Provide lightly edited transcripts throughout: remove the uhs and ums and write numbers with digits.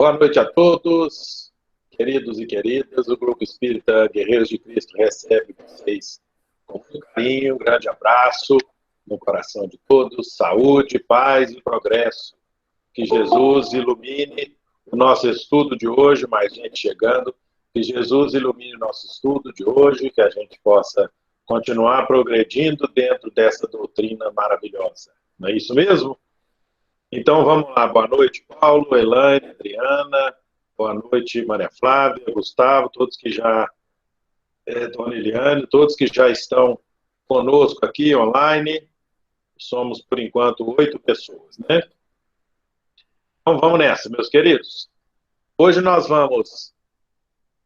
Boa noite a todos, queridos e queridas. O Grupo Espírita Guerreiros de Cristo recebe vocês com muito carinho, um grande abraço no coração de todos, saúde, paz e progresso. Que Jesus ilumine o nosso estudo de hoje, mais gente chegando. Que Jesus ilumine o nosso estudo de hoje, que a gente possa continuar progredindo dentro dessa doutrina maravilhosa. Não é isso mesmo? Então, vamos lá. Boa noite, Paulo, Elaine, Adriana. Boa noite, Maria Flávia, Gustavo, todos que já... Dona Eliane, todos que já estão conosco aqui online. Somos, por enquanto, 8 pessoas, né? Então, vamos nessa, meus queridos. Hoje nós vamos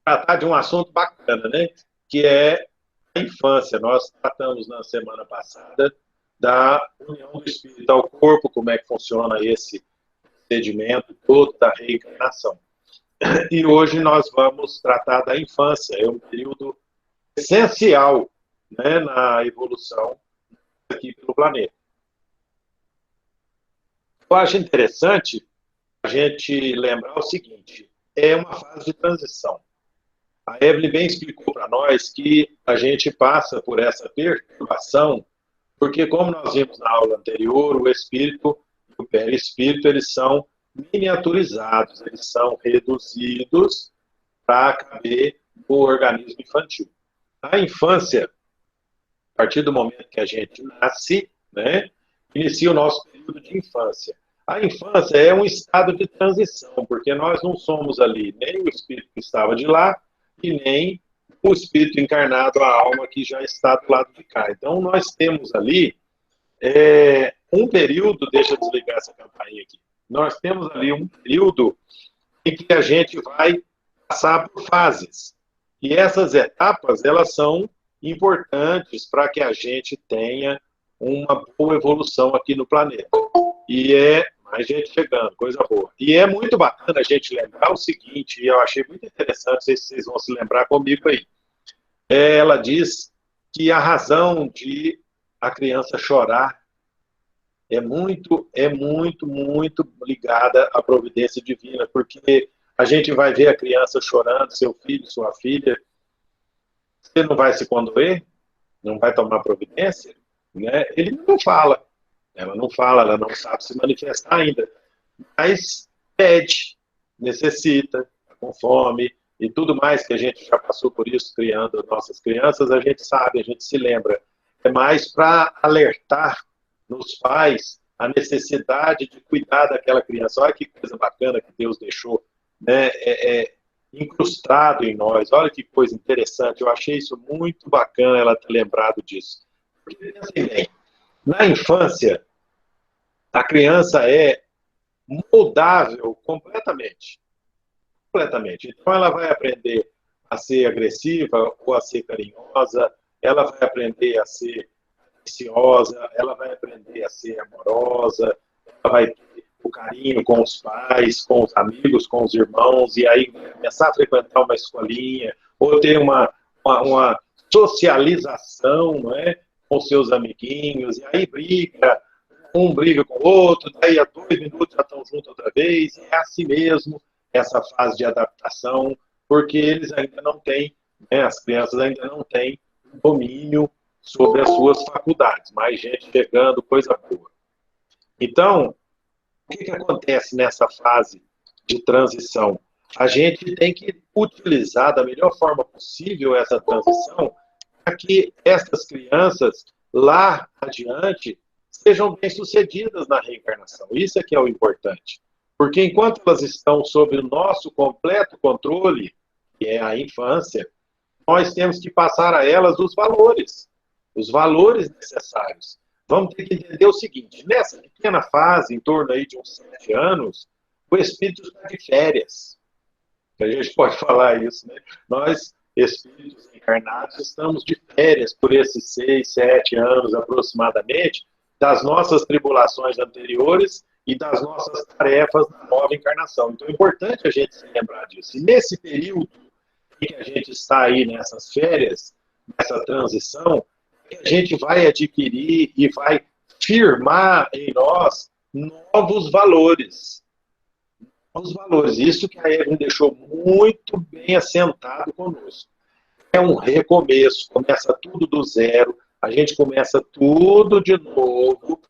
tratar de um assunto bacana, né? Que é a infância. Nós tratamos na semana passada da união do espírito ao corpo, como é que funciona esse procedimento todo da reencarnação. E hoje nós vamos tratar da infância, é um período essencial, né, na evolução aqui pelo planeta. Eu acho interessante a gente lembrar o seguinte, é uma fase de transição. A Evelyn bem explicou para nós que a gente passa por essa perturbação, porque como nós vimos na aula anterior, o espírito e o perispírito, eles são miniaturizados, eles são reduzidos para caber no organismo infantil. A infância, a partir do momento que a gente nasce, né, inicia o nosso período de infância. A infância é um estado de transição, porque nós não somos ali nem o espírito que estava de lá e nem o espírito encarnado, a alma que já está do lado de cá. Então, nós temos ali um período, deixa eu desligar essa campainha aqui, nós temos ali um período em que a gente vai passar por fases. E essas etapas, elas são importantes para que a gente tenha uma boa evolução aqui no planeta. E é mais gente chegando, coisa boa. E é muito bacana a gente lembrar o seguinte, e eu achei muito interessante, não sei se vocês vão se lembrar comigo aí. Ela diz que a razão de a criança chorar é muito ligada à providência divina, porque a gente vai ver a criança chorando, seu filho, sua filha, você não vai se condoer? Não vai tomar providência? Né? Ele não fala, ela não sabe se manifestar ainda, mas pede, necessita, tá com fome, e tudo mais que a gente já passou por isso, criando nossas crianças, a gente sabe, a gente se lembra. É mais para alertar nos pais a necessidade de cuidar daquela criança. Olha que coisa bacana que Deus deixou, né? Incrustado em nós. Olha que coisa interessante. Eu achei isso muito bacana ela ter lembrado disso. Porque, assim, bem, na infância, a criança é moldável completamente. Completamente. Então, ela vai aprender a ser agressiva ou a ser carinhosa, ela vai aprender a ser ansiosa, ela vai aprender a ser amorosa, ela vai ter o carinho com os pais, com os amigos, com os irmãos, e aí começar a frequentar uma escolinha, ou ter uma socialização, não é, com seus amiguinhos, e aí um briga com o outro, daí a 2 minutos já estão juntos outra vez, é assim mesmo, essa fase de adaptação, porque eles ainda não têm, né, as crianças ainda não têm domínio sobre as suas faculdades, mais gente chegando, coisa boa. Então, o que acontece nessa fase de transição? A gente tem que utilizar da melhor forma possível essa transição para que essas crianças, lá adiante, sejam bem-sucedidas na reencarnação. Isso é que é o importante. Porque enquanto elas estão sob o nosso completo controle, que é a infância, nós temos que passar a elas os valores necessários. Vamos ter que entender o seguinte, nessa pequena fase, em torno aí de uns 7 anos, o espírito está de férias. A gente pode falar isso, né? Nós, espíritos encarnados, estamos de férias por esses 6, 7 anos aproximadamente, das nossas tribulações anteriores e das nossas tarefas da nova encarnação. Então é importante a gente se lembrar disso. E nesse período em que a gente está aí nessas férias, nessa transição, a gente vai adquirir e vai firmar em nós novos valores. os valores. Isso que a Evelyn deixou muito bem assentado conosco. É um recomeço, começa tudo do zero, a gente começa tudo de novo,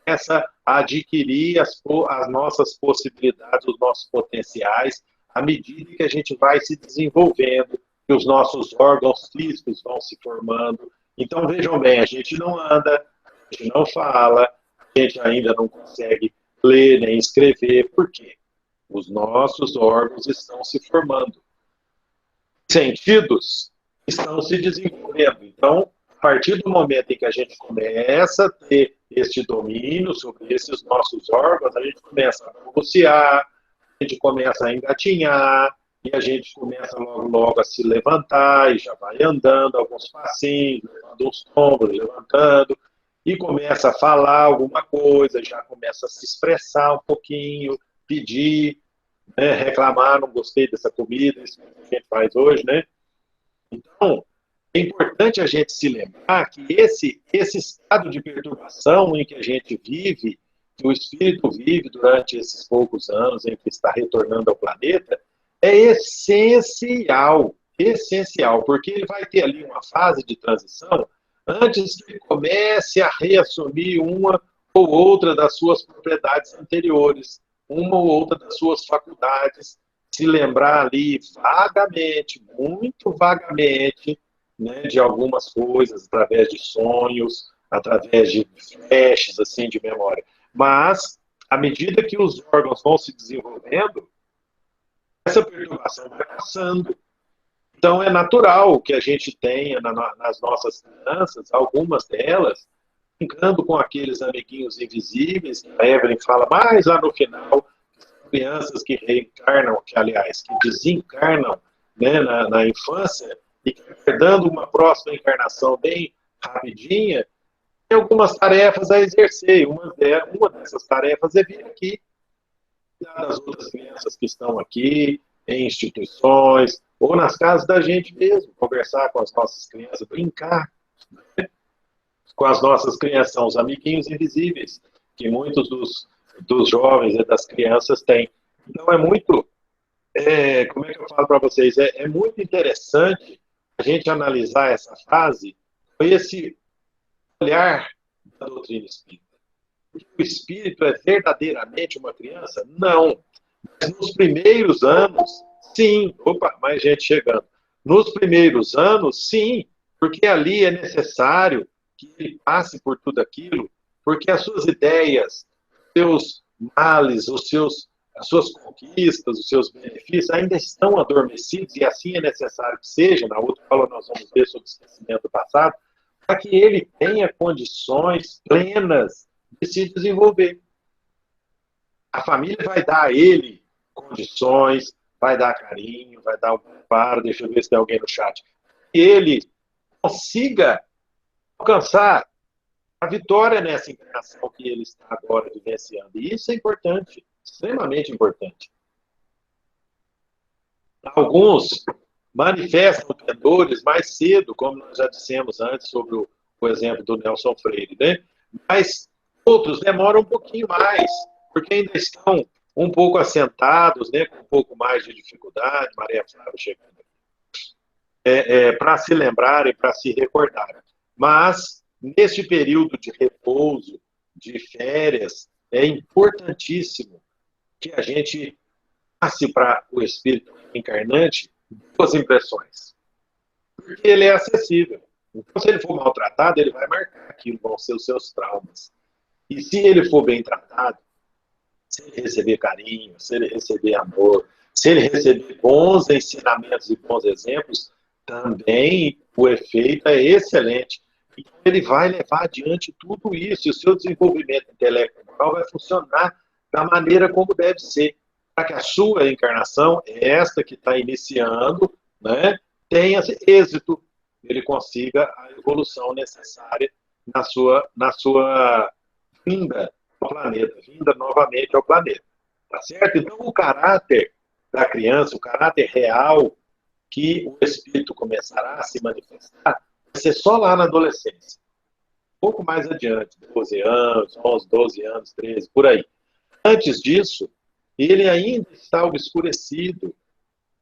começa a adquirir as nossas possibilidades, os nossos potenciais, à medida que a gente vai se desenvolvendo, que os nossos órgãos físicos vão se formando. Então, vejam bem, a gente não anda, a gente não fala, a gente ainda não consegue ler nem escrever. Por quê? Os nossos órgãos estão se formando. Sentidos estão se desenvolvendo. Então, a partir do momento em que a gente começa a ter este domínio sobre esses nossos órgãos, a gente começa a negociar, a gente começa a engatinhar, e a gente começa logo, logo a se levantar, e já vai andando alguns passinhos, levando uns tombos, levantando, e começa a falar alguma coisa, já começa a se expressar um pouquinho, pedir, né, reclamar, não gostei dessa comida, isso que a gente faz hoje, né? Então, é importante a gente se lembrar que esse estado de perturbação em que a gente vive, que o espírito vive durante esses poucos anos em que está retornando ao planeta, é essencial, essencial, porque ele vai ter ali uma fase de transição antes que ele comece a reassumir uma ou outra das suas propriedades anteriores, uma ou outra das suas faculdades, se lembrar ali vagamente, muito vagamente, né, de algumas coisas, através de sonhos, através de flashes assim, de memória. Mas, à medida que os órgãos vão se desenvolvendo, essa perturbação vai passando. Então, é natural que a gente tenha nas nossas crianças, algumas delas, brincando com aqueles amiguinhos invisíveis, que a Evelyn fala mais lá no final, crianças que reencarnam, que aliás, que desencarnam, né, na infância, e que dando uma próxima encarnação bem rapidinha, tem algumas tarefas a exercer. Uma dessas tarefas é vir aqui, cuidar das outras crianças que estão aqui, em instituições, ou nas casas da gente mesmo, conversar com as nossas crianças, brincar, né, com as nossas crianças, são os amiguinhos invisíveis, que muitos dos jovens e das crianças têm. Então, como é que eu falo para vocês? É muito interessante a gente analisar essa fase com esse olhar da doutrina espírita. O espírito é verdadeiramente uma criança? Não. Mas nos primeiros anos, sim. Opa, mais gente chegando. Nos primeiros anos, sim, porque ali é necessário que ele passe por tudo aquilo, porque as suas ideias, seus males, as suas conquistas, os seus benefícios ainda estão adormecidos, e assim é necessário que seja. Na outra aula nós vamos ver sobre o esquecimento do passado, para que ele tenha condições plenas de se desenvolver. A família vai dar a ele condições, vai dar carinho, vai dar um preparo, deixa eu ver se tem alguém no chat, que ele consiga alcançar a vitória nessa encarnação que ele está agora vivenciando. E isso é importante, extremamente importante. Alguns manifestam pendores mais cedo, como nós já dissemos antes sobre o exemplo do Nelson Freire, né? Mas outros demoram um pouquinho mais, porque ainda estão um pouco assentados, né, com um pouco mais de dificuldade. Maria Flávia chegando para se lembrarem, para se recordarem. Mas, neste período de repouso, de férias, é importantíssimo que a gente passe para o espírito encarnante duas impressões. Porque ele é acessível. Então, se ele for maltratado, ele vai marcar aquilo, vão ser os seus traumas. E se ele for bem tratado, se ele receber carinho, se ele receber amor, se ele receber bons ensinamentos e bons exemplos, também o efeito é excelente. Então, ele vai levar adiante tudo isso, e o seu desenvolvimento intelectual vai funcionar da maneira como deve ser, para que a sua encarnação, esta que está iniciando, né, tenha êxito, ele consiga a evolução necessária na sua vinda ao planeta, vinda novamente ao planeta. Tá certo? Então, o caráter da criança, o caráter real que o espírito começará a se manifestar, vai ser só lá na adolescência. Um pouco mais adiante, 12 anos, 11, 12 anos, 13, por aí. Antes disso, ele ainda está obscurecido,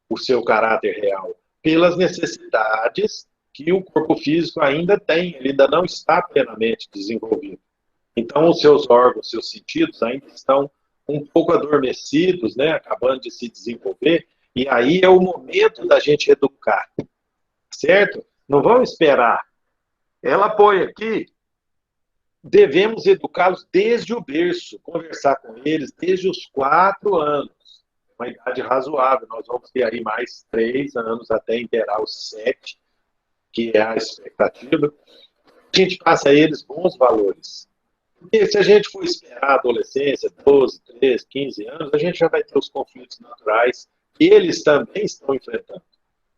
o seu caráter real, pelas necessidades que o corpo físico ainda tem, ele ainda não está plenamente desenvolvido. Então, os seus órgãos, seus sentidos ainda estão um pouco adormecidos, né, acabando de se desenvolver, e aí é o momento da gente educar, certo? Não vamos esperar. Ela põe aqui, devemos educá-los desde o berço, conversar com eles desde os 4 anos, uma idade razoável. Nós vamos ter aí mais 3 anos até inteirar os 7, que é a expectativa. A gente passa a eles bons valores. Porque se a gente for esperar a adolescência, 12, 13, 15 anos, a gente já vai ter os conflitos naturais que eles também estão enfrentando.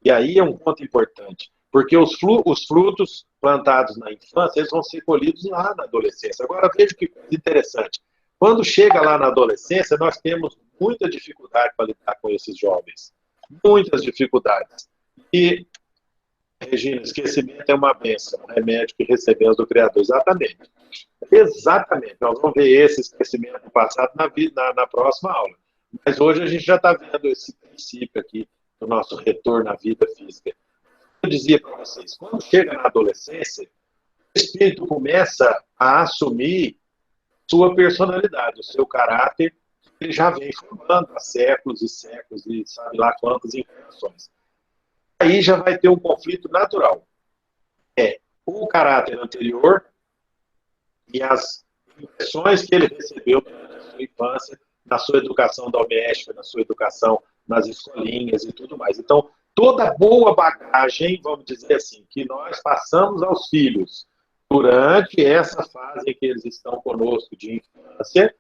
E aí é um ponto importante, porque os frutos plantados na infância, eles vão ser colhidos lá na adolescência. Agora, veja que coisa interessante. Quando chega lá na adolescência, nós temos muita dificuldade para lidar com esses jovens. Muitas dificuldades. E, Regina, esquecimento é uma bênção, um remédio que recebemos do Criador. Exatamente. Exatamente. Nós vamos ver esse esquecimento do passado na próxima aula. Mas hoje a gente já está vendo esse princípio aqui do nosso retorno à vida física. Eu dizia para vocês, quando chega na adolescência, o espírito começa a assumir sua personalidade, o seu caráter, que ele já vem formando há séculos e séculos e sabe lá quantas encarnações. Aí já vai ter um conflito natural. É o caráter anterior e as impressões que ele recebeu na sua infância, na sua educação doméstica, na sua educação nas escolinhas e tudo mais. Então, toda boa bagagem, vamos dizer assim, que nós passamos aos filhos durante essa fase em que eles estão conosco de infância,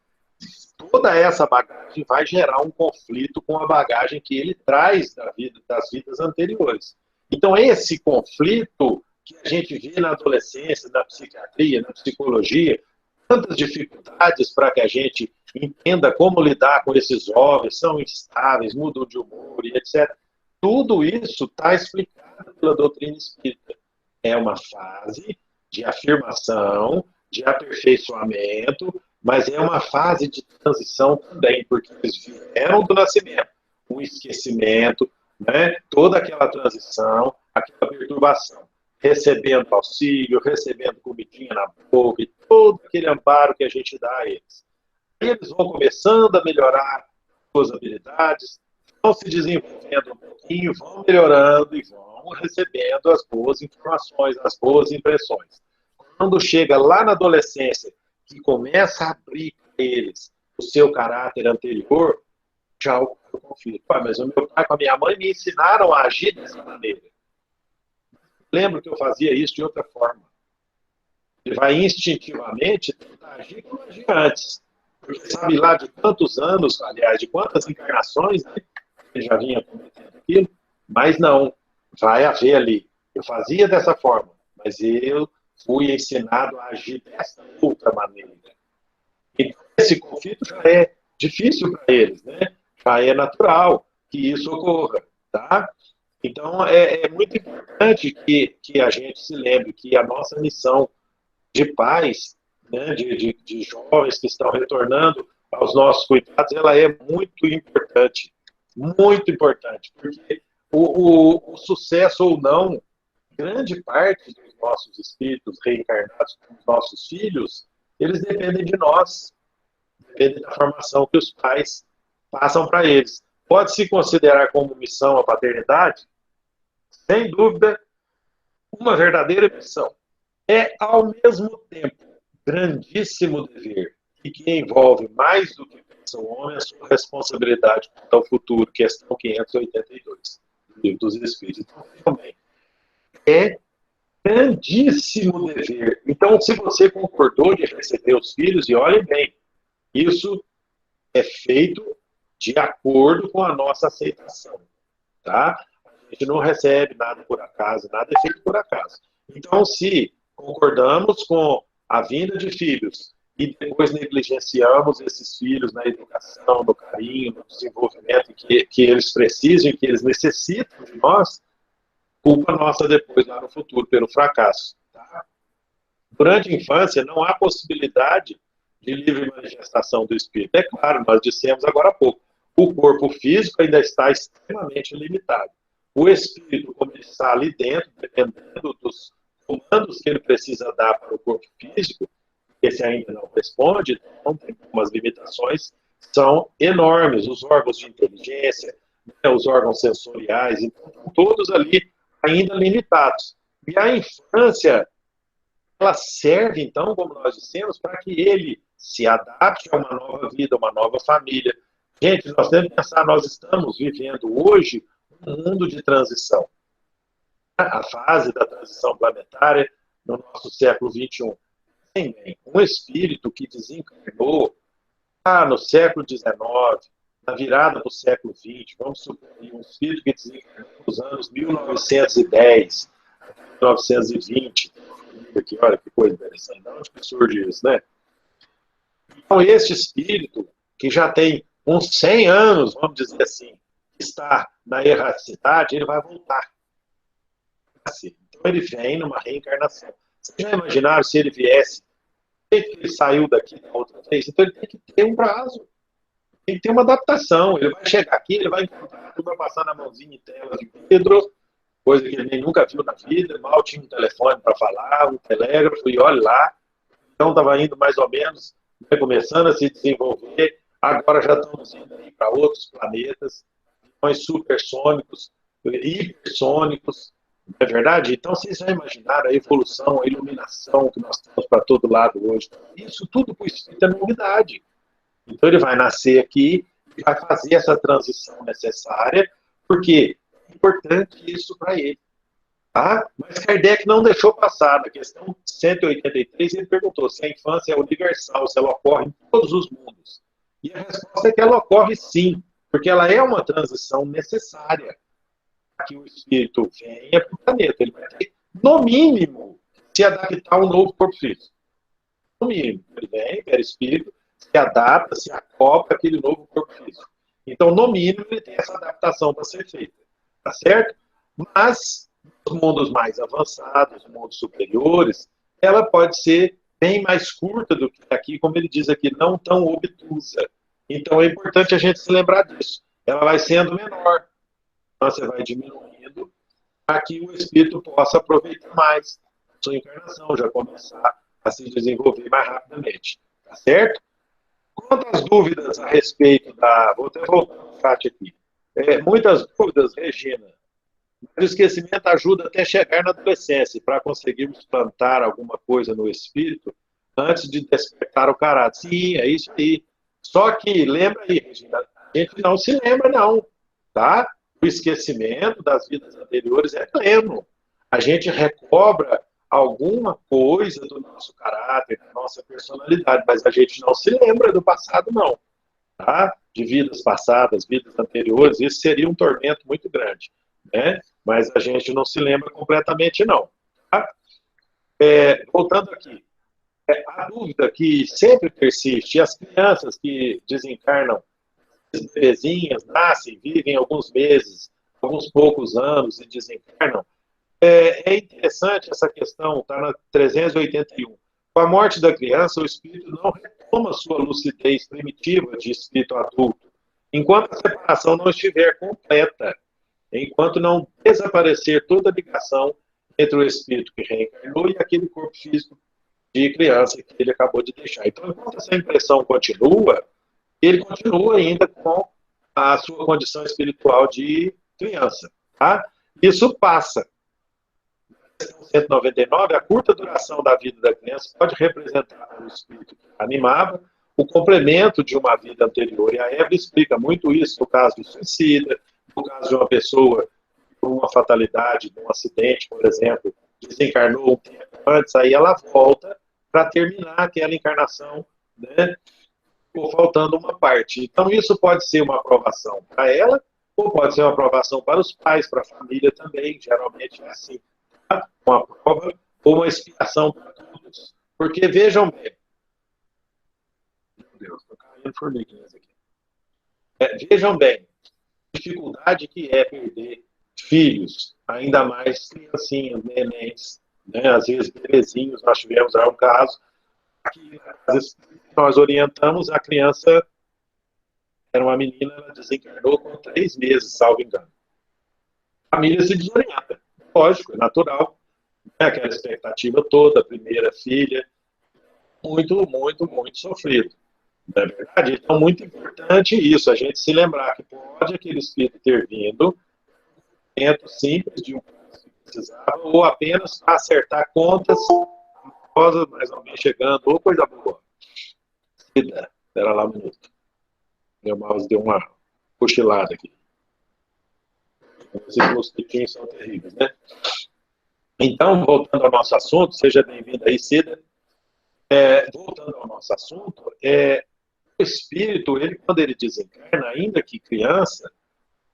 toda essa bagagem vai gerar um conflito com a bagagem que ele traz das vidas anteriores. Então, esse conflito que a gente vê na adolescência, na psiquiatria, na psicologia, tantas dificuldades para que a gente entenda como lidar com esses jovens, são instáveis, mudam de humor e etc. Tudo isso está explicado pela doutrina espírita. É uma fase de afirmação, de aperfeiçoamento, mas é uma fase de transição também, porque eles vieram do nascimento, o esquecimento, né? Toda aquela transição, aquela perturbação, recebendo auxílio, recebendo comidinha na boca, e todo aquele amparo que a gente dá a eles. E eles vão começando a melhorar suas habilidades, vão se desenvolvendo um pouquinho, vão melhorando e vão recebendo as boas informações, as boas impressões. Quando chega lá na adolescência, que começa a abrir para eles o seu caráter anterior, já o conflito. Mas o meu pai com a minha mãe me ensinaram a agir dessa maneira. Lembro que eu fazia isso de outra forma. Ele vai instintivamente tentar agir como agia antes. Porque sabe lá de quantos anos, aliás, de quantas encarnações, né, ele já vinha cometendo aquilo, mas não, vai haver ali. Eu fazia dessa forma, mas eu fui ensinado a agir dessa outra maneira. Então, esse conflito já é difícil para eles, né? Já é natural que isso ocorra, tá? Então, é muito importante que a gente se lembre que a nossa missão de pais, né, de jovens que estão retornando aos nossos cuidados, ela é muito importante, porque o sucesso ou não, grande parte dos nossos espíritos reencarnados, dos nossos filhos, eles dependem de nós, dependem da formação que os pais passam para eles. Pode-se considerar como missão a paternidade? Sem dúvida, uma verdadeira missão. É, ao mesmo tempo, grandíssimo dever e que envolve mais do que pensa o homem a sua responsabilidade quanto ao futuro, questão 582 do Livro dos Espíritos. Então, também, é grandíssimo dever. Então, se você concordou de receber os filhos, e olhem bem, isso é feito de acordo com a nossa aceitação, tá? A gente não recebe nada por acaso, nada é feito por acaso. Então, se concordamos com a vinda de filhos e depois negligenciamos esses filhos na educação, no carinho, no desenvolvimento que eles precisam e que eles necessitam de nós, culpa nossa depois, lá no futuro, pelo fracasso. Tá? Durante a infância, não há possibilidade de livre manifestação do espírito. É claro, nós dissemos agora há pouco, O corpo físico ainda está extremamente limitado. O espírito, como ele está ali dentro, dependendo dos comandos que ele precisa dar para o corpo físico, esse ainda não responde, então tem algumas limitações, são enormes. Os órgãos de inteligência, né, os órgãos sensoriais, então, todos ali ainda limitados. E a infância, ela serve, então, como nós dissemos, para que ele se adapte a uma nova vida, uma nova família. Gente, nós temos que pensar, nós estamos vivendo hoje um mundo de transição. A fase da transição planetária no nosso século XXI. Tem um espírito que desencarnou no século XIX, na virada para o século XX, vamos supor, um espírito que desencarnou nos anos 1910, 1920. Aqui, olha que coisa interessante, de onde que surge isso, né? Então, esse espírito, que já tem uns 100 anos, vamos dizer assim, está na erraticidade, ele vai voltar. Então, ele vem numa reencarnação. Vocês já imaginaram se ele viesse, ele saiu daqui da outra vez? Então, ele tem que ter um prazo, tem que ter uma adaptação. Ele vai chegar aqui, ele vai encontrar, tudo vai passar na mãozinha em tela de vidro, coisa que ele nem nunca viu na vida, mal tinha um telefone para falar, um telégrafo, e olha lá. Então, estava indo mais ou menos, né, começando a se desenvolver, agora já estamos indo para outros planetas, supersônicos, hipersônicos, não é verdade? Então, vocês já imaginaram a evolução, a iluminação que nós temos para todo lado hoje? Isso tudo para o espírito é novidade. Então, ele vai nascer aqui e vai fazer essa transição necessária, porque é importante isso para ele. Tá? Mas Kardec não deixou passar. Na questão 183, ele perguntou se a infância é universal, se ela ocorre em todos os mundos. E a resposta é que ela ocorre sim, porque ela é uma transição necessária para que o espírito venha para o planeta. Ele vai ter, no mínimo, se adaptar a um novo corpo físico. No mínimo, ele vem, perispírito, se adapta, se acopla àquele novo corpo físico. Então, no mínimo, ele tem essa adaptação para ser feita. Tá certo? Mas nos mundos mais avançados, mundos superiores, ela pode ser bem mais curta do que aqui, como ele diz aqui, não tão obtusa. Então é importante a gente se lembrar disso. Ela vai sendo menor, então você vai diminuindo para que o espírito possa aproveitar mais a sua encarnação, já começar a se desenvolver mais rapidamente. Tá certo? Quantas dúvidas a respeito da... Vou até voltar no chat aqui. Muitas dúvidas, Regina. O esquecimento ajuda até chegar na adolescência, para conseguirmos plantar alguma coisa no espírito antes de despertar o caráter. Sim, é isso aí. Só que, lembra aí, Regina, a gente não se lembra, não. Tá? O esquecimento das vidas anteriores é pleno. A gente recobra alguma coisa do nosso caráter, da nossa personalidade, mas a gente não se lembra do passado, não. Tá? De vidas passadas, vidas anteriores, isso seria um tormento muito grande. Né? Mas a gente não se lembra completamente, não. Tá? Voltando aqui, a dúvida que sempre persiste, as crianças que desencarnam, as bebezinhas, nascem, vivem alguns meses, alguns poucos anos e desencarnam, é interessante essa questão, está na 381. Com a morte da criança, o espírito não retoma sua lucidez primitiva de espírito adulto, enquanto a separação não estiver completa, enquanto não desaparecer toda a ligação entre o espírito que reencarnou e aquele corpo físico de criança que ele acabou de deixar. Então, enquanto essa impressão continua, ele continua ainda com a sua condição espiritual de criança. Tá? Isso passa. 199, a curta duração da vida da criança pode representar o espírito que animava, o complemento de uma vida anterior. E a Eva explica muito isso no caso do suicida, no caso de uma pessoa por uma fatalidade, de um acidente, por exemplo, desencarnou um tempo antes, aí ela volta para terminar aquela encarnação, né? Ou faltando uma parte. Então, isso pode ser uma aprovação para ela, ou pode ser uma aprovação para os pais, para a família também, geralmente é assim. Tá? Uma prova ou uma expiação para todos. Porque, vejam bem, meu Deus, estou caindo formiguinhas aqui. Vejam bem, dificuldade que é perder filhos, ainda mais criancinhas, nenéns, né? Às vezes bebezinhos, nós tivemos um caso que às vezes nós orientamos a criança era uma menina, ela desencarnou com 3 meses, salvo engano. A família se desorienta. Lógico, é natural. Né? Aquela expectativa toda, a primeira filha, muito, muito, muito sofrido. Não é verdade? Então, muito importante isso, a gente se lembrar que pode aquele espírito ter vindo, dentro simples de um que precisava, ou apenas para acertar contas, mais alguém chegando, ou coisa boa. Espera lá um minuto. Meu mouse deu uma cochilada aqui. Esses mosquitinhos são terríveis, né? Então, voltando ao nosso assunto, seja bem-vindo aí, Cida. Voltando ao nosso assunto, o espírito, ele, quando ele desencarna, ainda que criança,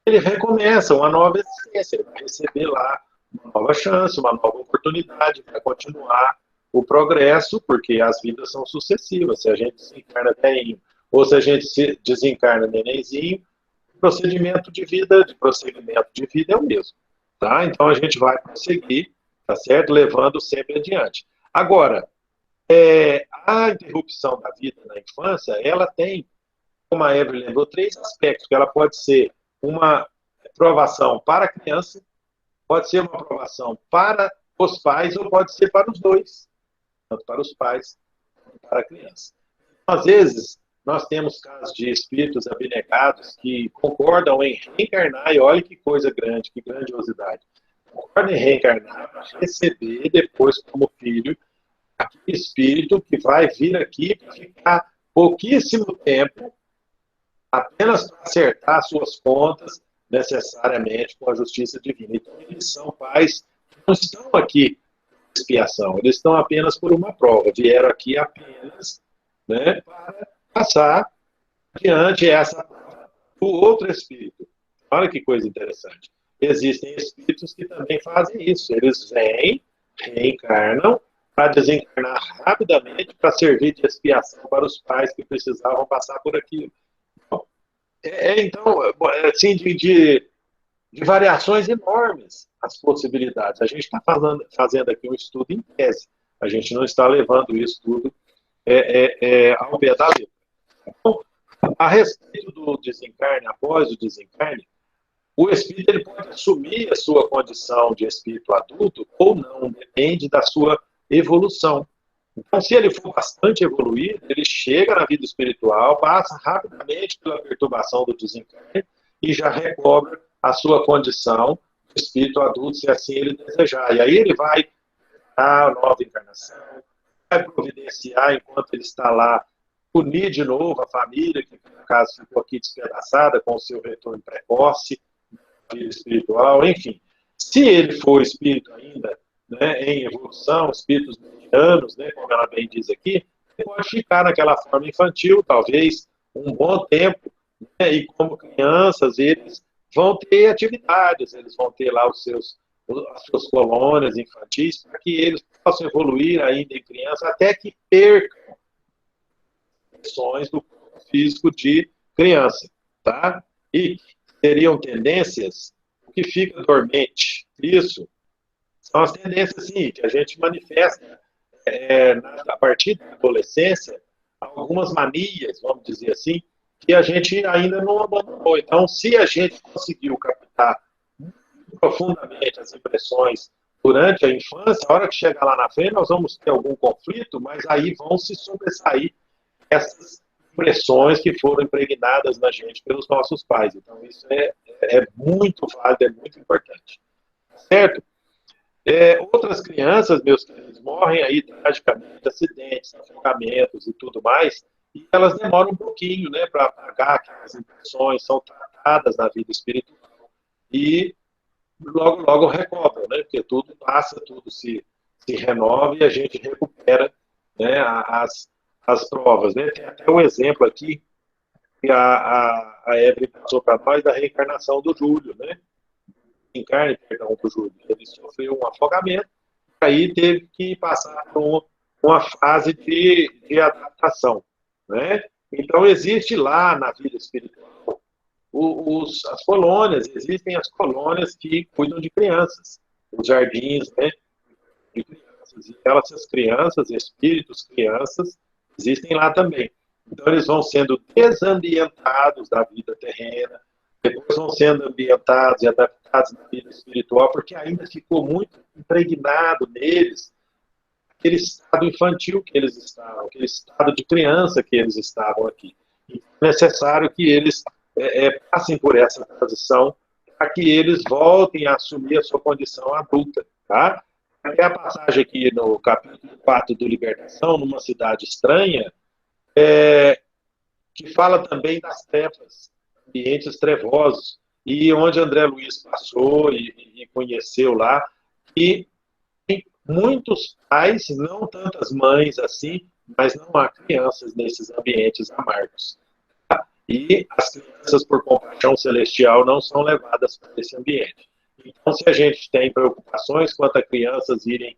ele recomeça uma nova essência, ele vai receber lá uma nova chance, uma nova oportunidade para continuar o progresso, porque as vidas são sucessivas. Se a gente desencarna velhinho, ou se a gente se desencarna nenenzinho, o procedimento de vida, de prosseguimento de vida é o mesmo. Tá? Então a gente vai prosseguir, tá certo? Levando sempre adiante. Agora, a interrupção da vida na infância, ela tem, como a Evelyn lembrou, 3 aspectos, que ela pode ser uma provação para a criança, pode ser uma provação para os pais, ou pode ser para os dois, tanto para os pais quanto para a criança. Às vezes, nós temos casos de espíritos abnegados que concordam em reencarnar, e olha que coisa grande, que grandiosidade, concordam em reencarnar para receber depois como filho aquele espírito que vai vir aqui para ficar pouquíssimo tempo, apenas para acertar suas contas necessariamente com a justiça divina. Então, eles são pais que não estão aqui por expiação, eles estão apenas por uma prova, vieram aqui apenas, né, para passar diante essa prova do outro espírito. Olha que coisa interessante. Existem espíritos que também fazem isso, eles vêm, reencarnam, para desencarnar rapidamente, para servir de expiação para os pais que precisavam passar por aquilo. Então, assim, de variações enormes as possibilidades. A gente está fazendo aqui um estudo em tese. A gente não está levando isso tudo ao pé da letra. Então, a respeito do desencarne, após o desencarne, o espírito ele pode assumir a sua condição de espírito adulto ou não, depende da sua evolução. Então, se ele for bastante evoluído, ele chega na vida espiritual, passa rapidamente pela perturbação do desencarne e já recobra a sua condição de espírito adulto, se assim ele desejar. E aí ele vai a nova encarnação, vai providenciar, enquanto ele está lá, unir de novo a família, que no caso ficou aqui despedaçada com o seu retorno precoce, vida espiritual, enfim. Se ele for espírito ainda, né, em evolução, espíritos medianos, né, como ela bem diz aqui, ele pode ficar naquela forma infantil, talvez um bom tempo, né, e como crianças, eles vão ter atividades, eles vão ter lá as suas colônias infantis, para que eles possam evoluir ainda em criança, até que percam expressões do corpo físico de criança, tá? E teriam tendências que fica dormente. Isso são as tendências, sim, que a gente manifesta a partir da adolescência, algumas manias, vamos dizer assim, que a gente ainda não abandonou. Então, se a gente conseguiu captar profundamente as impressões durante a infância, a hora que chegar lá na frente, nós vamos ter algum conflito, mas aí vão se sobressair essas impressões que foram impregnadas na gente pelos nossos pais. Então, isso é muito válido, é muito importante. Certo? Outras crianças, meus queridos, morrem aí tragicamente de acidentes, afogamentos e tudo mais, e elas demoram um pouquinho, né, para apagar aquelas impressões, são tratadas na vida espiritual e logo, logo recobram, né, porque tudo passa, tudo se renova e a gente recupera, né, as provas, né. Tem até um exemplo aqui que a Evelyn passou para nós da reencarnação do Júlio, né, do Júlio. Ele sofreu um afogamento, aí teve que passar por uma fase de adaptação, né? Então, existe lá na vida espiritual as colônias, existem as colônias que cuidam de crianças, os jardins, né, de crianças. E essas crianças, espíritos, crianças, existem lá também. Então, eles vão sendo desambientados da vida terrena, depois vão sendo ambientados e adaptados na vida espiritual, porque ainda ficou muito impregnado neles aquele estado infantil que eles estavam, aquele estado de criança que eles estavam aqui. E é necessário que eles passem por essa transição para que eles voltem a assumir a sua condição adulta. Tá? É a passagem aqui no capítulo 4 do Libertação, numa cidade estranha, que fala também das trevas, ambientes trevosos, e onde André Luiz passou e conheceu lá, e muitos pais, não tantas mães assim, mas não há crianças nesses ambientes amargos. Tá? E as crianças, por compaixão celestial, não são levadas para esse ambiente. Então, se a gente tem preocupações quanto a crianças irem,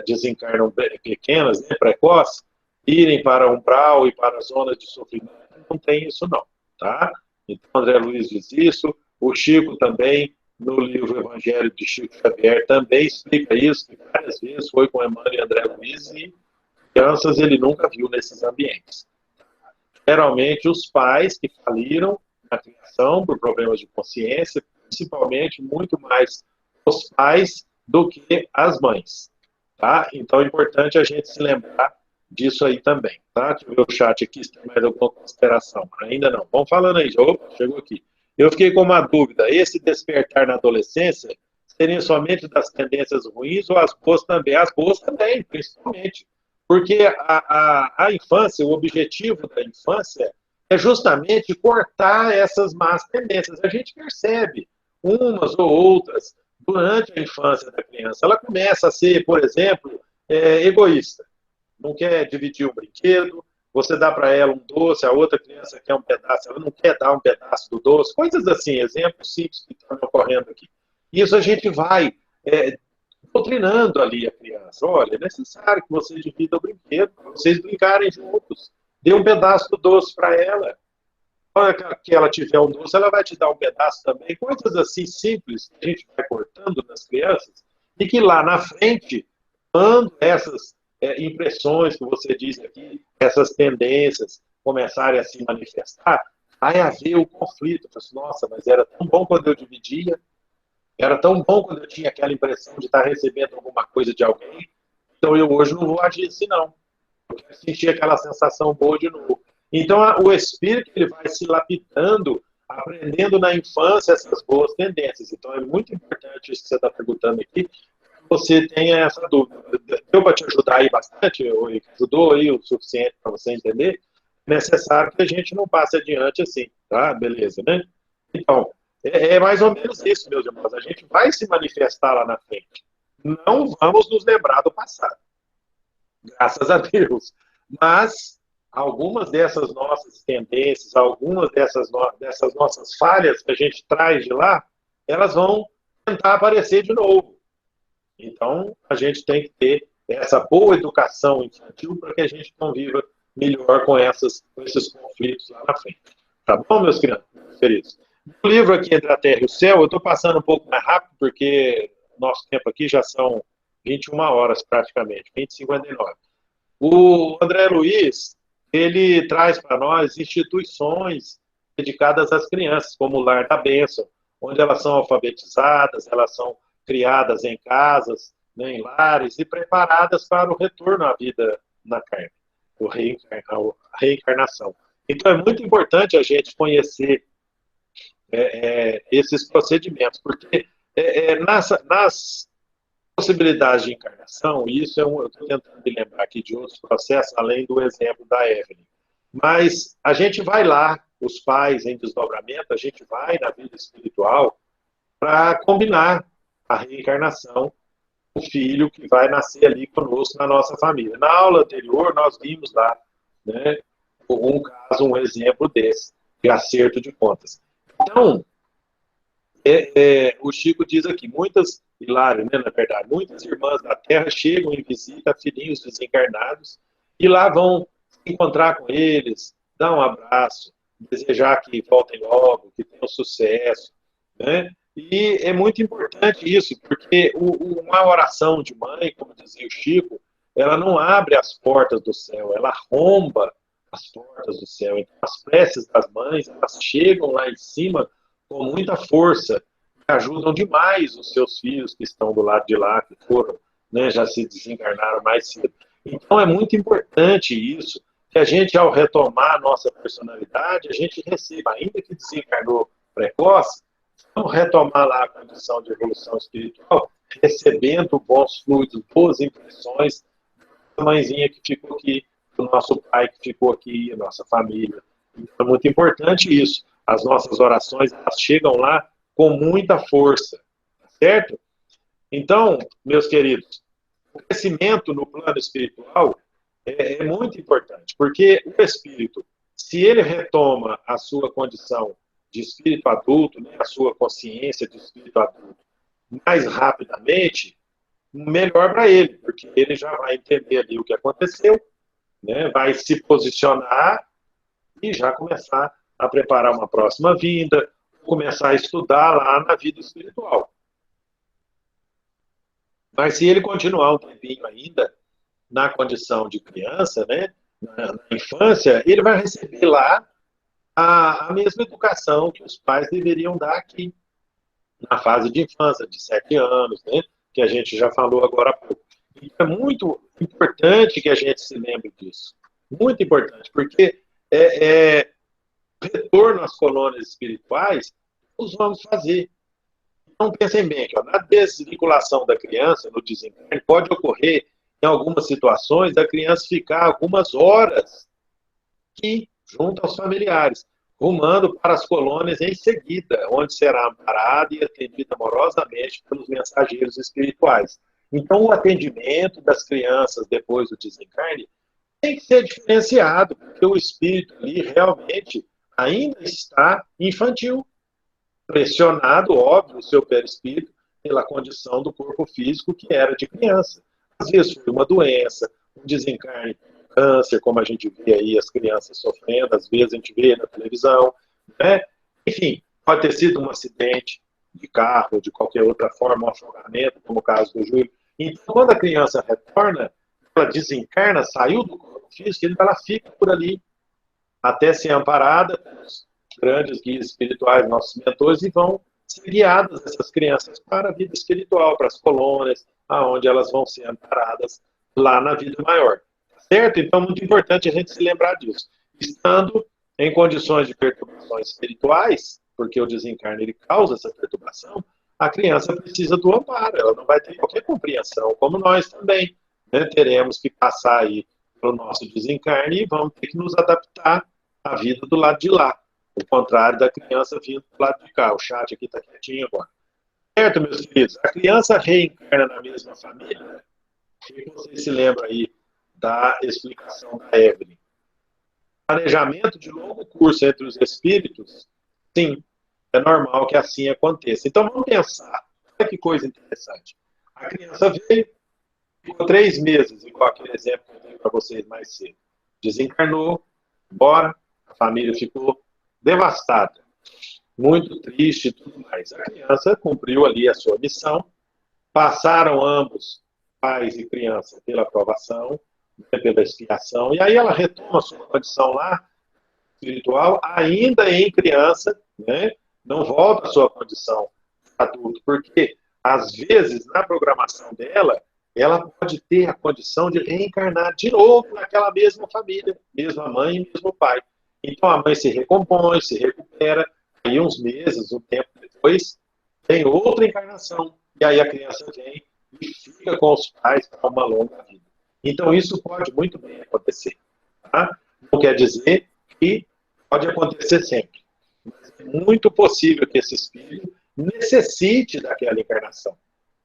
desencarnam pequenas, né, precoces, irem para umbral e para zonas de sofrimento, não tem isso não. Tá? Então, André Luiz diz isso, o Chico também, no livro Evangelho de Chico Xavier, também explica isso, que várias vezes foi com Emmanuel e André Luiz, e crianças ele nunca viu nesses ambientes. Geralmente, os pais que faliram na criação por problemas de consciência, principalmente, muito mais os pais do que as mães. Tá? Então, é importante a gente se lembrar disso aí também. Tá? Deixa eu ver o chat aqui, se tem mais alguma consideração. Ainda não. Vamos falando aí. Opa, chegou aqui. Eu fiquei com uma dúvida. Esse despertar na adolescência seria somente das tendências ruins ou as boas também? As boas também, principalmente. Porque a infância, o objetivo da infância é justamente cortar essas más tendências. A gente percebe umas ou outras durante a infância da criança. Ela começa a ser, por exemplo, egoísta. Não quer dividir um brinquedo, você dá para ela um doce, a outra criança quer um pedaço, ela não quer dar um pedaço do doce, coisas assim, exemplos simples que estão ocorrendo aqui. Isso a gente vai doutrinando ali a criança. Olha, é necessário que você divida o brinquedo, para vocês brincarem juntos. Dê um pedaço do doce para ela. Quando que ela tiver um doce, ela vai te dar um pedaço também. Coisas assim simples que a gente vai cortando nas crianças e que lá na frente, quando essas impressões que você diz aqui, essas tendências começarem a se manifestar, vai haver o conflito. Nossa, mas era tão bom quando eu dividia, era tão bom quando eu tinha aquela impressão de estar recebendo alguma coisa de alguém, então eu hoje não vou agir assim, não. Eu quero sentir aquela sensação boa de novo. Então, o espírito ele vai se lapidando, aprendendo na infância essas boas tendências. Então, é muito importante isso que você está perguntando aqui, que você tenha essa dúvida. Deu para te ajudar aí bastante? Ajudou aí o suficiente para você entender? É necessário que a gente não passe adiante assim, tá? Beleza, né? Então, é mais ou menos isso, meus irmãos. A gente vai se manifestar lá na frente. Não vamos nos lembrar do passado. Graças a Deus. Mas algumas dessas nossas tendências, algumas dessas nossas falhas que a gente traz de lá, elas vão tentar aparecer de novo. Então, a gente tem que ter essa boa educação infantil para que a gente conviva melhor com esses conflitos lá na frente. Tá bom, meus queridos? O livro aqui, Entre a Terra e o Céu, eu estou passando um pouco mais rápido, porque nosso tempo aqui já são 21 horas praticamente, 20h59. O André Luiz, ele traz para nós instituições dedicadas às crianças, como o Lar da Bênção, onde elas são alfabetizadas, elas são criadas em casas, né, em lares, e preparadas para o retorno à vida na carne, a reencarnação. Então, é muito importante a gente conhecer esses procedimentos, porque nas possibilidades de encarnação, e isso eu estou tentando me lembrar aqui de outros processos, além do exemplo da Evelyn, mas a gente vai lá, os pais em desdobramento, a gente vai na vida espiritual para combinar a reencarnação do filho que vai nascer ali conosco na nossa família. Na aula anterior, nós vimos lá, né, um caso, um exemplo desse, de acerto de contas. Então, o Chico diz aqui, muitas, Hilário, né, na verdade, muitas irmãs da Terra chegam em visita a filhinhos desencarnados e lá vão se encontrar com eles, dar um abraço, desejar que voltem logo, que tenham sucesso, né? E é muito importante isso, porque uma oração de mãe, como dizia o Chico, ela não abre as portas do céu, ela arromba as portas do céu. Então, as preces das mães, elas chegam lá em cima com muita força, e ajudam demais os seus filhos que estão do lado de lá, que foram, né, já se desencarnaram mais cedo. Então, é muito importante isso, que a gente, ao retomar a nossa personalidade, a gente receba, ainda que desencarnou precoce, vamos retomar lá a condição de evolução espiritual, recebendo bons fluidos, boas impressões da mãezinha que ficou aqui, do nosso pai que ficou aqui, a nossa família. Então, é muito importante isso. As nossas orações, elas chegam lá com muita força, certo? Então, meus queridos, o crescimento no plano espiritual é muito importante, porque o espírito, se ele retoma a sua condição de espírito adulto, né, a sua consciência de espírito adulto, mais rapidamente, melhor para ele, porque ele já vai entender ali o que aconteceu, né, vai se posicionar e já começar a preparar uma próxima vinda, começar a estudar lá na vida espiritual. Mas se ele continuar um tempinho ainda na condição de criança, né, na infância, ele vai receber lá a mesma educação que os pais deveriam dar aqui, na fase de infância, de 7 anos, né, que a gente já falou agora há pouco. E é muito importante que a gente se lembre disso. Muito importante, porque retorno às colônias espirituais, nós vamos fazer. Então, pensem bem, que na desvinculação da criança, no desencarne, pode ocorrer, em algumas situações, a criança ficar algumas horas aqui, junto aos familiares, rumando para as colônias em seguida, onde será amparada e atendida amorosamente pelos mensageiros espirituais. Então, o atendimento das crianças depois do desencarne tem que ser diferenciado, porque o espírito ali realmente ainda está infantil, pressionado, óbvio, o seu perispírito, pela condição do corpo físico que era de criança. Às vezes foi uma doença, um desencarne, câncer, como a gente vê aí as crianças sofrendo, às vezes a gente vê na televisão, né? Enfim, pode ter sido um acidente de carro, de qualquer outra forma, um afogamento, como o caso do Júlio. Então, quando a criança retorna, ela desencarna, saiu do corpo físico, ela fica por ali, até ser amparada pelos grandes guias espirituais, nossos mentores, e vão ser guiadas essas crianças para a vida espiritual, para as colônias, aonde elas vão ser amparadas lá na vida maior. Certo? Então, muito importante a gente se lembrar disso. Estando em condições de perturbações espirituais, porque o desencarne ele causa essa perturbação, a criança precisa do amparo, ela não vai ter qualquer compreensão, como nós também, né, teremos que passar aí pelo nosso desencarne e vamos ter que nos adaptar à vida do lado de lá. O contrário da criança vindo do lado de cá. O chat aqui está quietinho agora. Certo, meus queridos? A criança reencarna na mesma família. E vocês se lembram aí da explicação da Evelyn. Planejamento de longo curso entre os espíritos, sim, é normal que assim aconteça. Então vamos pensar. Olha que coisa interessante. A criança veio, ficou 3 meses, igual aquele exemplo que eu dei para vocês mais cedo. Desencarnou, embora, a família ficou devastada, muito triste e tudo mais. A criança cumpriu ali a sua missão, passaram ambos, pais e criança, pela aprovação, pela expiação, e aí ela retoma a sua condição lá, espiritual, ainda em criança, né? Não volta à sua condição adulto, porque às vezes na programação dela, ela pode ter a condição de reencarnar de novo naquela mesma família, mesma mãe e mesmo pai. Então a mãe se recompõe, se recupera, aí uns meses, um tempo depois, tem outra encarnação. E aí a criança vem e fica com os pais para uma longa vida. Então isso pode muito bem acontecer. Tá? Não quer dizer que pode acontecer sempre. Mas é muito possível que esse espírito necessite daquela encarnação.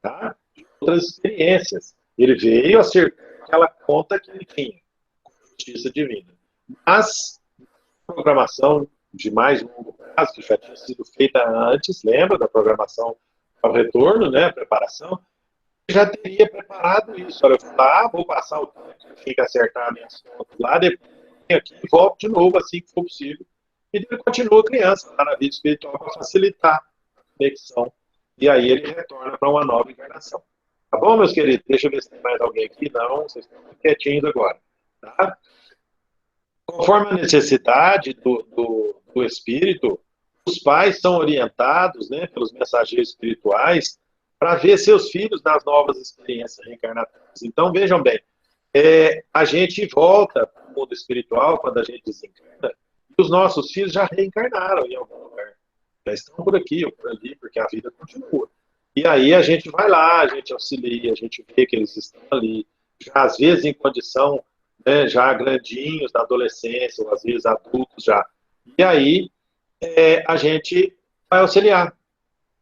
Tá? De outras experiências. Ele veio acertar aquela conta que ele tinha, com justiça divina. Mas programação de mais longo prazo, que já tinha sido feita antes, lembra da programação ao retorno, né, a preparação, já teria preparado isso. Olha, eu vou lá, vou passar o tempo, tem que acertar minhas contas lá, depois venho aqui e volto de novo assim que for possível. E ele continua criança lá na vida espiritual para facilitar a conexão. E aí ele retorna para uma nova encarnação. Tá bom, meus queridos? Deixa eu ver se tem mais alguém aqui. Não, vocês estão quietinhos agora. Tá? Conforme a necessidade do espírito, os pais são orientados, né, pelos mensageiros espirituais para ver seus filhos nas novas experiências reencarnatórias. Então, vejam bem, a gente volta para o mundo espiritual quando a gente desencarna, e os nossos filhos já reencarnaram em algum lugar. Já estão por aqui ou por ali, porque a vida continua. E aí a gente vai lá, a gente auxilia, a gente vê que eles estão ali, já às vezes em condição, né, já grandinhos, na adolescência, ou às vezes adultos já. E aí a gente vai auxiliar,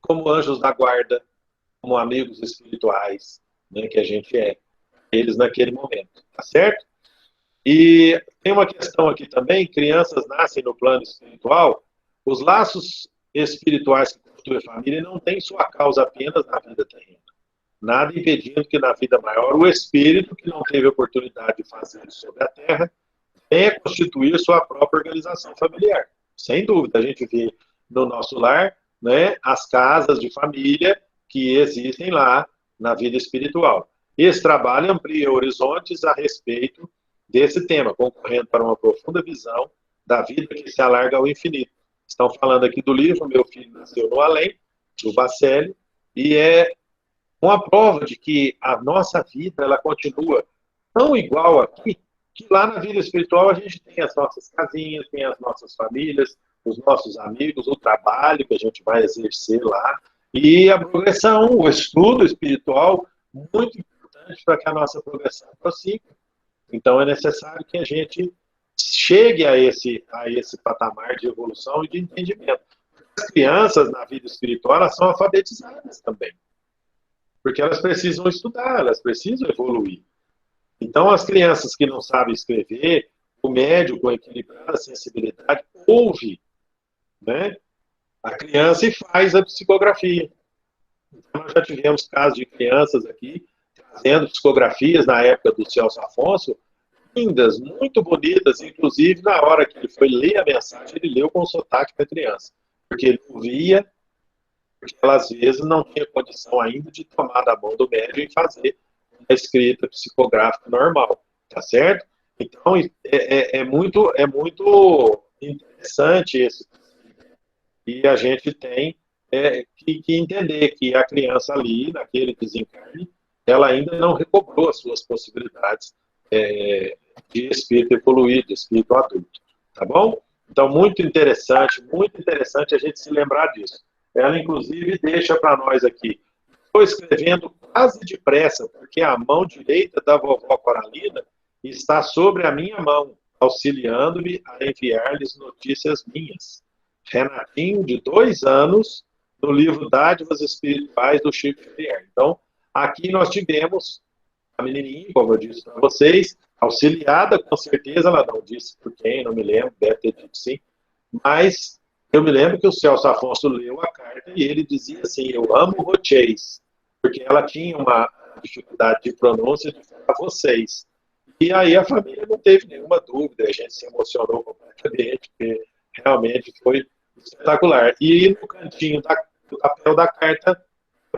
como anjos da guarda, como amigos espirituais, né, que a gente é, eles naquele momento, tá certo? E tem uma questão aqui também, crianças nascem no plano espiritual, os laços espirituais que constituem a família não têm sua causa apenas na vida terrena. Nada impedindo que na vida maior o espírito, que não teve oportunidade de fazer isso sobre a terra, venha constituir sua própria organização familiar. Sem dúvida, a gente vê no nosso lar, né, as casas de família que existem lá na vida espiritual. Esse trabalho amplia horizontes a respeito desse tema, concorrendo para uma profunda visão da vida que se alarga ao infinito. Estão falando aqui do livro Meu Filho Nasceu no Além, do Bacelli, e é uma prova de que a nossa vida ela continua tão igual aqui, que lá na vida espiritual a gente tem as nossas casinhas, tem as nossas famílias, os nossos amigos, o trabalho que a gente vai exercer lá, e a progressão, o estudo espiritual, muito importante para que a nossa progressão prossiga. Então é necessário que a gente chegue a esse patamar de evolução e de entendimento. As crianças na vida espiritual elas são alfabetizadas também, porque elas precisam estudar, elas precisam evoluir. Então, as crianças que não sabem escrever, o médico com equilibrada sensibilidade ouve, né, a criança e faz a psicografia. Então, nós já tivemos casos de crianças aqui fazendo psicografias na época do Celso Afonso, lindas, muito bonitas, inclusive na hora que ele foi ler a mensagem, ele leu com o sotaque da criança, porque ele ouvia, porque ela às vezes não tinha condição ainda de tomar da mão do médico e fazer uma escrita psicográfica normal, tá certo? Então, é muito interessante esse. E a gente tem que entender que a criança ali, naquele desencarne, ela ainda não recobrou as suas possibilidades de espírito evoluído, de espírito adulto, tá bom? Então, muito interessante a gente se lembrar disso. Ela, inclusive, deixa para nós aqui. Estou escrevendo quase depressa, porque a mão direita da vovó Coralina está sobre a minha mão, auxiliando-me a enviar-lhes notícias minhas. Renatinho, de 2 anos, no livro Dádivas Espirituais do Chico Xavier. Então, aqui nós tivemos a menininha, como eu disse para vocês, auxiliada, com certeza, ela não disse por quem, não me lembro, deve ter dito sim, mas eu me lembro que o Celso Afonso leu a carta e ele dizia assim, eu amo vocês, porque ela tinha uma dificuldade de pronúncia de falar vocês. E aí a família não teve nenhuma dúvida, a gente se emocionou completamente, porque realmente foi espetacular. E no cantinho do papel da carta,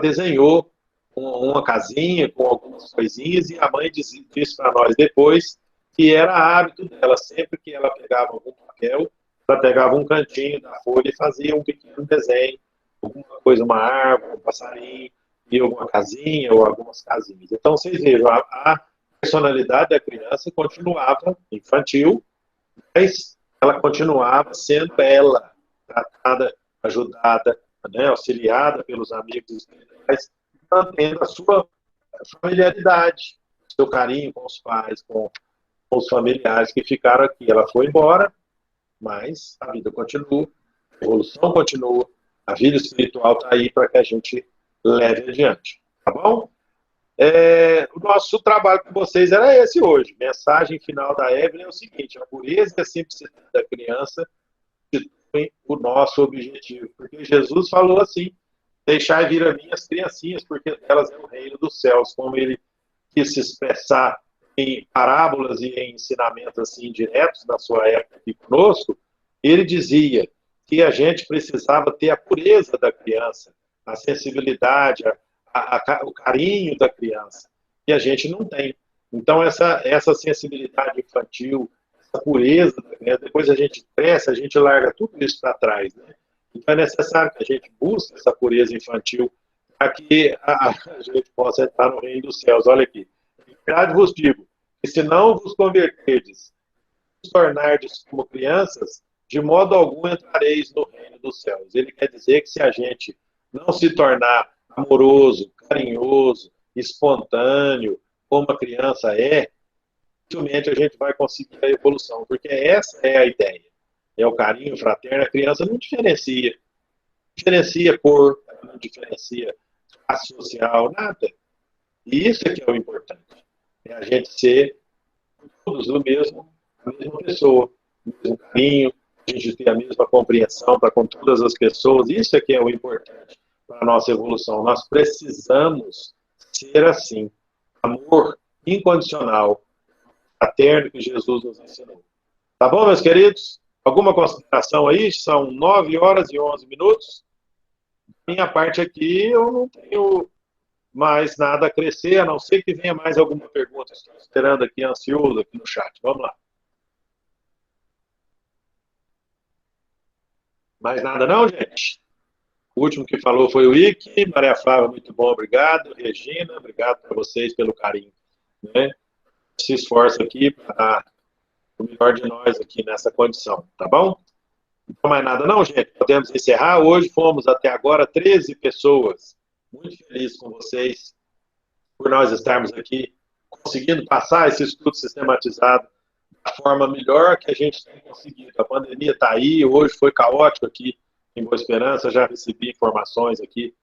desenhou uma casinha com algumas coisinhas, e a mãe disse para nós depois que era hábito dela, sempre que ela pegava algum papel, ela pegava um cantinho da folha e fazia um pequeno desenho, alguma coisa, uma árvore, um passarinho, e alguma casinha ou algumas casinhas. Então, vocês vejam, a personalidade da criança continuava infantil, mas ela continuava sendo ela, tratada, ajudada, né, auxiliada pelos amigos espirituais, mantendo a sua familiaridade, seu carinho com os pais, com os familiares que ficaram aqui. Ela foi embora, mas a vida continua, a evolução continua, a vida espiritual está aí para que a gente leve adiante. Tá bom? O nosso trabalho com vocês era esse hoje. Mensagem final da Evelyn é o seguinte: a pureza e a simplicidade da criança constituem o nosso objetivo. Porque Jesus falou assim: deixai vir a mim as criancinhas, porque delas é o reino dos céus. Como ele quis se expressar em parábolas e em ensinamentos assim diretos na sua época aqui conosco, ele dizia que a gente precisava ter a pureza da criança, a sensibilidade, o carinho da criança, que a gente não tem. Então, essa sensibilidade infantil, essa essa pureza da criança. Depois a gente cresce, a gente larga tudo isso para trás, né? Então é necessário que a gente busque essa pureza infantil para que a gente possa entrar no reino dos céus. Olha aqui. Em verdade vos digo, que se não vos converterdes, vos tornardes como crianças, de modo algum entrareis no reino dos céus. Ele quer dizer que se a gente não se tornar amoroso, carinhoso, espontâneo, como a criança é, dificilmente a gente vai conseguir a evolução, porque essa é a ideia. É o carinho fraterno, a criança não diferencia cor, não diferencia classe social, nada. E isso é que é o importante. É a gente ser todos a mesma pessoa, o mesmo carinho, a gente ter a mesma compreensão para com todas as pessoas. Isso é que é o importante para a nossa evolução. Nós precisamos ser assim. Amor incondicional, fraterno que Jesus nos ensinou. Tá bom, meus queridos? Alguma consideração aí? São 9 horas e 11 minutos. Minha parte aqui, eu não tenho mais nada a crescer, a não ser que venha mais alguma pergunta. Estou esperando aqui, ansioso, aqui no chat. Vamos lá. Mais nada não, gente? O último que falou foi o Ike. Maria Flávia, muito bom, obrigado. Regina, obrigado para vocês pelo carinho. Né? Se esforça aqui para dar o melhor de nós aqui nessa condição, tá bom? Não mais nada não, gente. Podemos encerrar. Hoje fomos até agora 13 pessoas. Muito feliz com vocês por nós estarmos aqui conseguindo passar esse estudo sistematizado da forma melhor que a gente tem conseguido. A pandemia está aí, hoje foi caótico aqui em Boa Esperança, já recebi informações aqui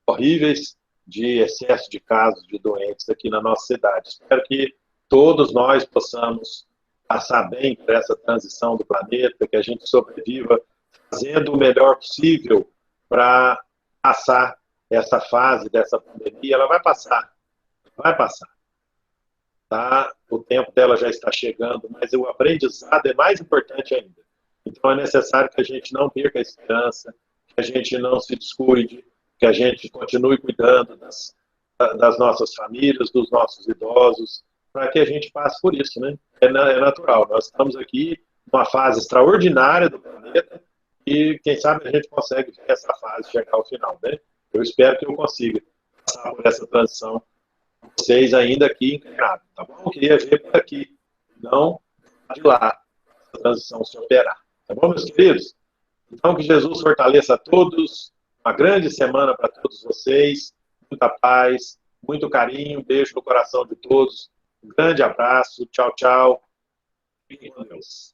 horríveis de excesso de casos de doentes aqui na nossa cidade. Espero que todos nós possamos passar bem por essa transição do planeta, que a gente sobreviva fazendo o melhor possível para passar essa fase dessa pandemia. Ela vai passar, tá? O tempo dela já está chegando, mas o aprendizado é mais importante ainda. Então é necessário que a gente não perca a esperança, que a gente não se descuide, que a gente continue cuidando das nossas famílias, dos nossos idosos, para que a gente passe por isso, né? É natural. Nós estamos aqui numa fase extraordinária do planeta e, quem sabe, a gente consegue ver essa fase chegar ao final, né? Eu espero que eu consiga passar por essa transição com vocês ainda aqui encarnados, tá bom? Eu queria ver por aqui, não de lá, essa transição se operar. Tá bom, meus queridos? Então, que Jesus fortaleça a todos. Uma grande semana para todos vocês. Muita paz, muito carinho. Um beijo no coração de todos. Um grande abraço. Tchau, tchau. Fiquem com Deus.